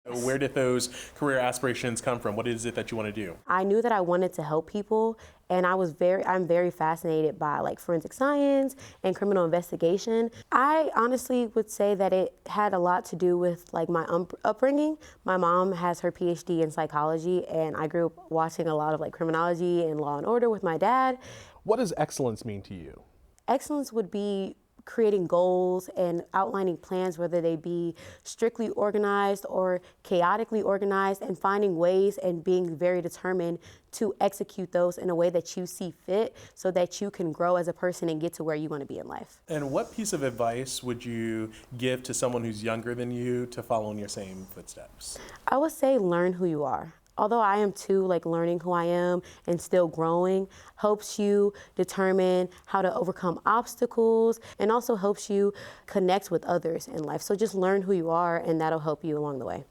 Where did those career aspirations come from? What is it that you want to do? I knew that I wanted to help people, and I'm very fascinated by like forensic science and criminal investigation. I honestly would say that it had a lot to do with like my upbringing. My mom has her PhD in psychology, and I grew up watching a lot of like criminology and Law and Order with my dad. What does excellence mean to you? Excellence would be creating goals and outlining plans, whether they be strictly organized or chaotically organized, and finding ways and being very determined to execute those in a way that you see fit so that you can grow as a person and get to where you want to be in life. And what piece of advice would you give to someone who's younger than you to follow in your same footsteps? I would say learn who you are. Although I am too, like learning who I am and still growing helps you determine how to overcome obstacles and also helps you connect with others in life. So just learn who you are, and that'll help you along the way.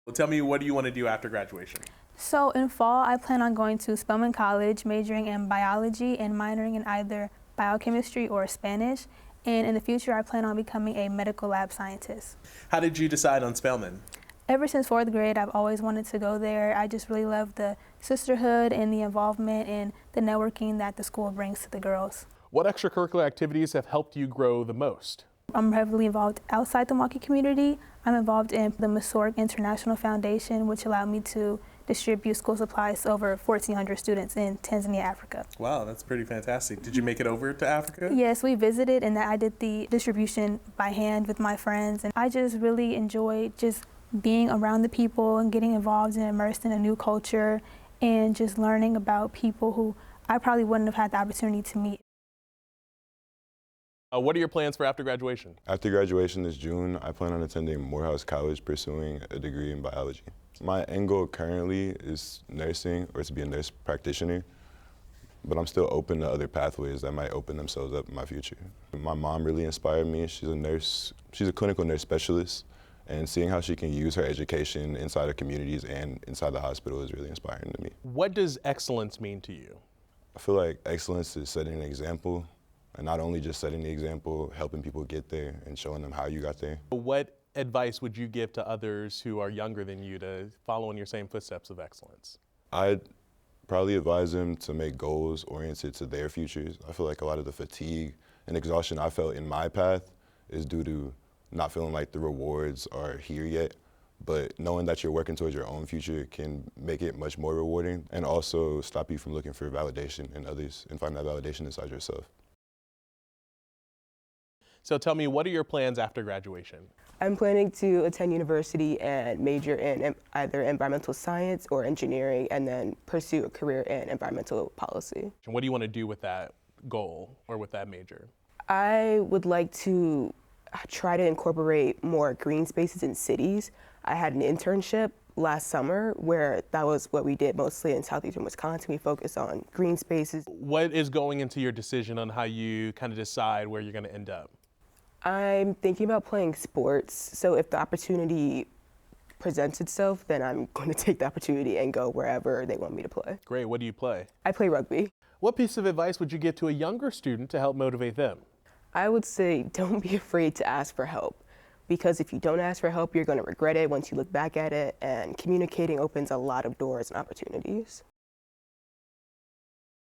Well, tell me, what do you want to do after graduation? So in fall, I plan on going to Spelman College, majoring in biology and minoring in either biochemistry or Spanish. And in the future, I plan on becoming a medical lab scientist. How did you decide on Spelman? Ever since 4th grade, I've always wanted to go there. I just really love the sisterhood and the involvement and the networking that the school brings to the girls. What extracurricular activities have helped you grow the most? I'm heavily involved outside the Milwaukee community. I'm involved in the Masoric International Foundation, which allowed me to distribute school supplies to over 1,400 students in Tanzania, Africa. Wow, that's pretty fantastic. Did you make it over to Africa? Yes, we visited, and I did the distribution by hand with my friends, and I just really enjoyed just being around the people and getting involved and immersed in a new culture and just learning about people who I probably wouldn't have had the opportunity to meet. What are your plans for after graduation? After graduation this June, I plan on attending Morehouse College pursuing a degree in biology. My end goal currently is nursing or to be a nurse practitioner, but I'm still open to other pathways that might open themselves up in my future. My mom really inspired me. She's a nurse, she's a clinical nurse specialist, and seeing how she can use her education inside of communities and inside the hospital is really inspiring to me. What does excellence mean to you? I feel like excellence is setting an example, and not only just setting the example, helping people get there and showing them how you got there. What advice would you give to others who are younger than you to follow in your same footsteps of excellence? I'd probably advise them to make goals oriented to their futures. I feel like a lot of the fatigue and exhaustion I felt in my path is due to not feeling like the rewards are here yet, but knowing that you're working towards your own future can make it much more rewarding and also stop you from looking for validation in others and find that validation inside yourself. So tell me, what are your plans after graduation? I'm planning to attend university and major in either environmental science or engineering, and then pursue a career in environmental policy. And what do you want to do with that goal or with that major? I would like to try to incorporate more green spaces in cities. I had an internship last summer where that was what we did mostly in southeastern Wisconsin. We focused on green spaces. What is going into your decision on how you kind of decide where you're going to end up? I'm thinking about playing sports, so if the opportunity presents itself, then I'm going to take the opportunity and go wherever they want me to play. Great, what do you play? I play rugby. What piece of advice would you give to a younger student to help motivate them? I would say don't be afraid to ask for help, because if you don't ask for help, you're going to regret it once you look back at it, and communicating opens a lot of doors and opportunities.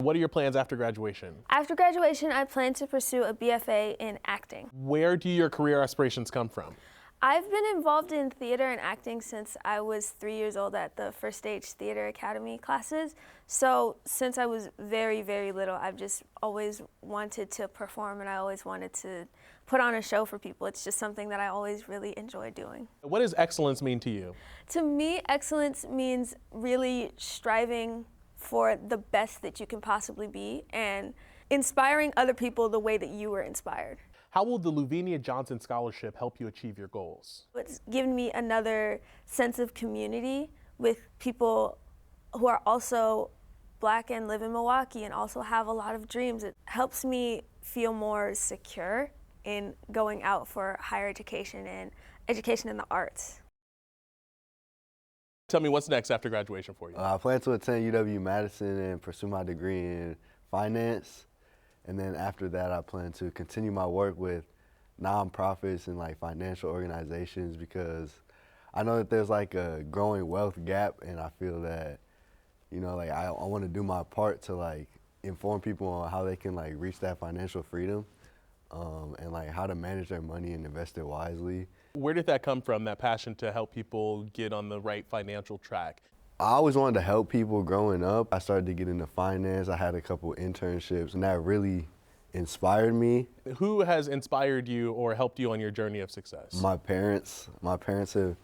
What are your plans after graduation? After graduation, I plan to pursue a BFA in acting. Where do your career aspirations come from? I've been involved in theater and acting since I was 3 years old at the First Stage Theater Academy classes. So since I was very, very little, I've just always wanted to perform, and I always wanted to put on a show for people. It's just something that I always really enjoy doing. What does excellence mean to you? To me, excellence means really striving for the best that you can possibly be and inspiring other people the way that you were inspired. How will the Louvenia Johnson Scholarship help you achieve your goals? It's given me another sense of community with people who are also Black and live in Milwaukee and also have a lot of dreams. It helps me feel more secure in going out for higher education and education in the arts. Tell me, what's next after graduation for you? I plan to attend UW-Madison and pursue my degree in finance. And then after that, I plan to continue my work with nonprofits and like financial organizations, because I know that there's like a growing wealth gap, and I feel that, you know, like I want to do my part to like inform people on how they can like reach that financial freedom, and like how to manage their money and invest it wisely. Where did that come from, that passion to help people get on the right financial track? I always wanted to help people growing up. I started to get into finance. I had a couple internships, and that really inspired me. Who has inspired you or helped you on your journey of success? My parents. My parents have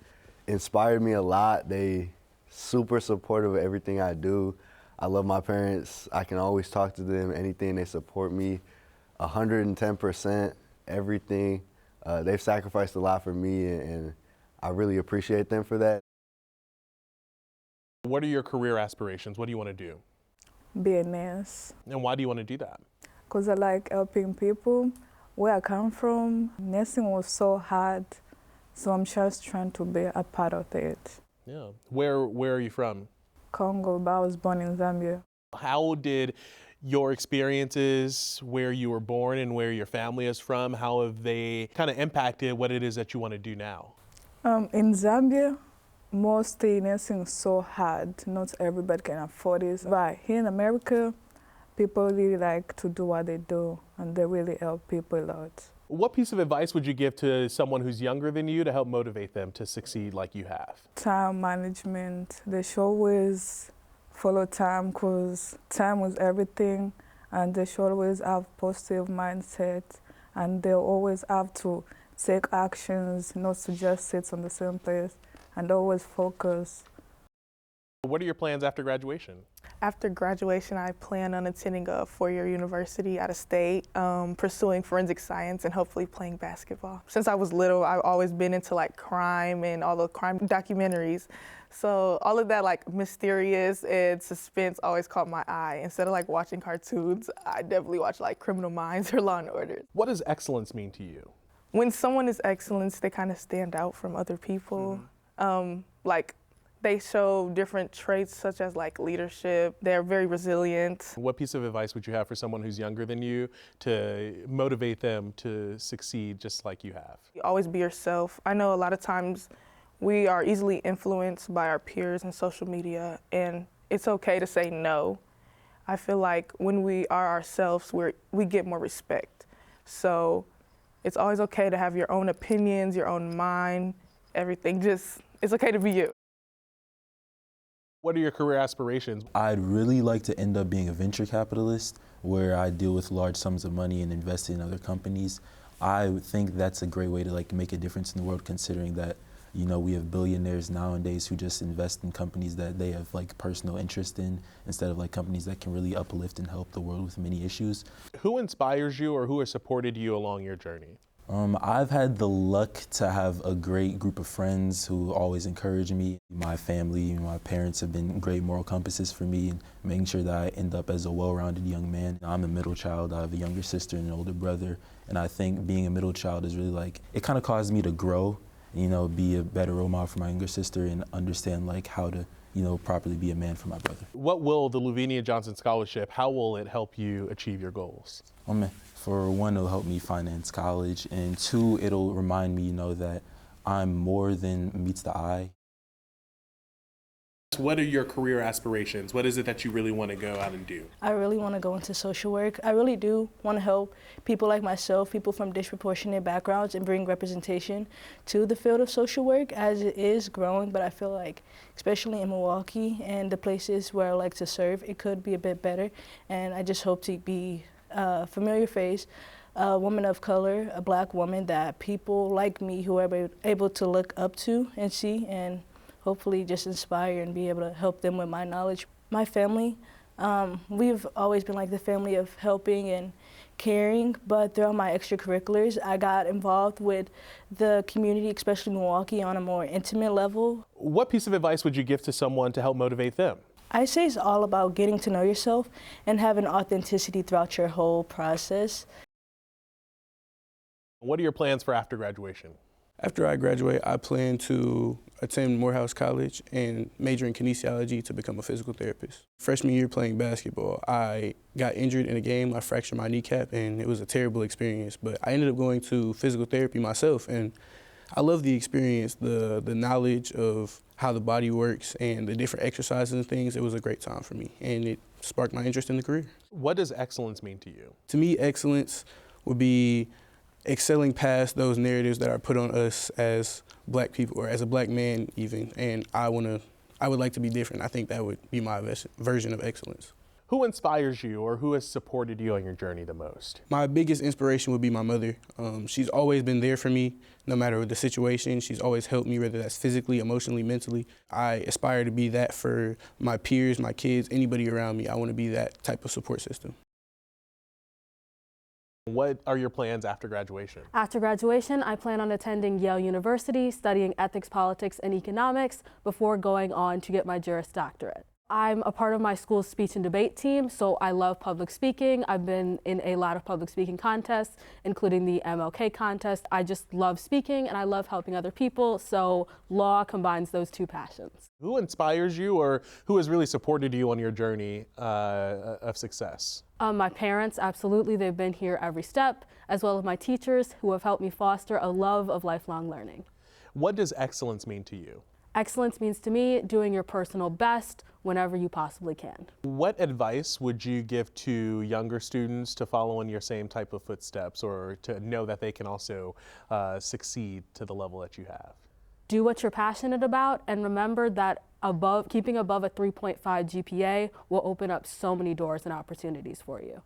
inspired me a lot. They super supportive of everything I do. I love my parents. I can always talk to them, anything. They support me 110%, everything. They've sacrificed a lot for me, and I really appreciate them for that. What are your career aspirations? What do you want to do? Be a nurse. And why do you want to do that? Because I like helping people. Where I come from, nursing was so hard, so I'm just trying to be a part of it. Yeah. Where are you from? Congo, but I was born in Zambia. How did your experiences, where you were born and where your family is from, how have they kind of impacted what it is that you want to do now? In Zambia, mostly nursing is so hard. Not everybody can afford it. But here in America, people really like to do what they do, and they really help people a lot. What piece of advice would you give to someone who's younger than you to help motivate them to succeed like you have? Time management. They should always follow time, because time is everything, and they should always have positive mindset, and they'll always have to take actions, not to just sit on the same place, and always focus. What are your plans after graduation? After graduation, I plan on attending a four-year university out of state, pursuing forensic science and hopefully playing basketball. Since I was little, I've always been into like crime and all the crime documentaries. So all of that like mysterious and suspense always caught my eye. Instead of like watching cartoons, I definitely watch like Criminal Minds or Law and Order. What does excellence mean to you? When someone is excellence, they kind of stand out from other people. Like they show different traits such as like leadership. They're very resilient. What piece of advice would you have for someone who's younger than you to motivate them to succeed just like you have? Always be yourself. I know a lot of times we are easily influenced by our peers and social media, and it's okay to say no. I feel like when we are ourselves, we get more respect. So it's always okay to have your own opinions, your own mind, everything. Just, it's okay to be you. What are your career aspirations? I'd really like to end up being a venture capitalist, where I deal with large sums of money and invest in other companies. I think that's a great way to like make a difference in the world, considering that, you know, we have billionaires nowadays who just invest in companies that they have like personal interest in, instead of like companies that can really uplift and help the world with many issues. Who inspires you or who has supported you along your journey? I've had the luck to have a great group of friends who always encourage me. My family, my parents have been great moral compasses for me and making sure that I end up as a well-rounded young man. I'm a middle child. I have a younger sister and an older brother. And I think being a middle child is really like, it kind of caused me to grow, you know, be a better role model for my younger sister and understand like how to, you know, properly be a man for my brother. What will the Louvenia Johnson Scholarship, how will it help you achieve your goals? For one, it'll help me finance college, and two, it'll remind me, you know, that I'm more than meets the eye. What are your career aspirations? What is it that you really want to go out and do? I really want to go into social work. I really do want to help people like myself, people from disproportionate backgrounds, and bring representation to the field of social work as it is growing. But I feel like, especially in Milwaukee and the places where I like to serve, it could be a bit better. And I just hope to be a familiar face, a woman of color, a Black woman that people like me who are able to look up to and see, and hopefully just inspire and be able to help them with my knowledge. My family, we've always been like the family of helping and caring, but throughout my extracurriculars, I got involved with the community, especially Milwaukee, on a more intimate level. What piece of advice would you give to someone to help motivate them? I say it's all about getting to know yourself and having authenticity throughout your whole process. What are your plans for after graduation? After I graduate, I plan to attend Morehouse College and major in kinesiology to become a physical therapist. Freshman year playing basketball, I got injured in a game. I fractured my kneecap, and it was a terrible experience. But I ended up going to physical therapy myself, and I love the experience, the knowledge of how the body works and the different exercises and things. It was a great time for me, and it sparked my interest in the career. What does excellence mean to you? To me, excellence would be excelling past those narratives that are put on us as Black people, or as a Black man even, and I would like to be different. I think that would be my version of excellence. Who inspires you, or who has supported you on your journey the most? My biggest inspiration would be my mother. She's always been there for me, no matter the situation. She's always helped me, whether that's physically, emotionally, mentally. I aspire to be that for my peers, my kids, anybody around me. I want to be that type of support system. What are your plans after graduation? After graduation, I plan on attending Yale University, studying ethics, politics, and economics before going on to get my Juris Doctorate. I'm a part of my school's speech and debate team, so I love public speaking. I've been in a lot of public speaking contests, including the MLK contest. I just love speaking and I love helping other people, so law combines those two passions. Who inspires you, or who has really supported you on your journey of success? My parents, absolutely. They've been here every step, as well as my teachers who have helped me foster a love of lifelong learning. What does excellence mean to you? Excellence means to me doing your personal best whenever you possibly can. What advice would you give to younger students to follow in your same type of footsteps, or to know that they can also succeed to the level that you have? Do what you're passionate about, and remember that keeping above a 3.5 GPA will open up so many doors and opportunities for you.